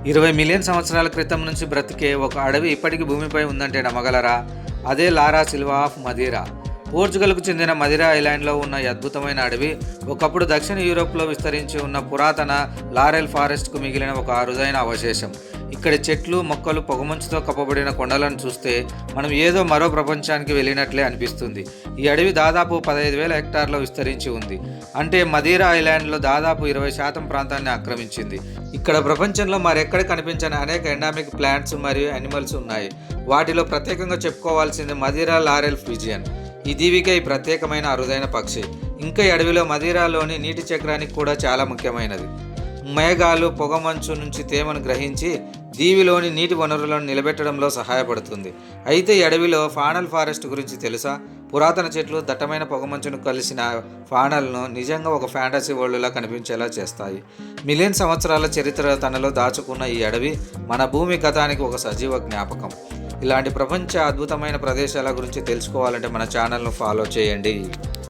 20 million సంవత్సరాల క్రితం నుంచి బ్రతికే ఒక అడవి ఇప్పటికీ భూమిపై ఉందంటే నమ్మగలరా? అదే లారా సిల్వా ఆఫ్ మదిరా. పోర్చుగల్కు చెందిన మదిరా ఐలాండ్లో ఉన్న ఈ అద్భుతమైన అడవి ఒకప్పుడు దక్షిణ యూరోప్లో విస్తరించి ఉన్న పురాతన లారెల్ ఫారెస్ట్కు మిగిలిన ఒక అరుదైన అవశేషం. ఇక్కడి చెట్లు, మొక్కలు, పొగమంచుతో కప్పబడిన కొండలను చూస్తే మనం ఏదో మరో ప్రపంచానికి వెళ్ళినట్లే అనిపిస్తుంది. ఈ అడవి దాదాపు 15,000 హెక్టార్లో విస్తరించి ఉంది. అంటే మదిరా ఐలాండ్లో దాదాపు 20% ప్రాంతాన్ని ఆక్రమించింది. ఇక్కడ ప్రపంచంలో మరెక్కడ కనిపించని అనేక ఎండామిక్ ప్లాంట్స్ మరియు యానిమల్స్ ఉన్నాయి. వాటిలో ప్రత్యేకంగా చెప్పుకోవాల్సింది మదిరా లారెల్ ఫిజియన్. ఈ దీవిగా ఈ ప్రత్యేకమైన అరుదైన పక్షి. ఇంకా ఈ అడవిలో మదిరాలోని నీటి చక్రానికి కూడా చాలా ముఖ్యమైనది. మేఘాలు, పొగమంచు నుంచి తేమను గ్రహించి దీవిలోని నీటి వనరులను నిలబెట్టడంలో సహాయపడుతుంది. అయితే ఈ అడవిలో ఫానల్ ఫారెస్ట్ గురించి తెలుసా? పురాతన చెట్లు, దట్టమైన పొగమంచును కలిసిన ఫానల్ను నిజంగా ఒక ఫ్యాంటసీ వరల్డ్లా కనిపించేలా చేస్తాయి. మిలియన్ సంవత్సరాల చరిత్ర తనలో దాచుకున్న ఈ అడవి మన భూమి గతానికి ఒక సజీవ జ్ఞాపకం. ఇలాంటి ప్రపంచ అద్భుతమైన ప్రదేశాల గురించి తెలుసుకోవాలంటే మన ఛానల్ను ఫాలో చేయండి.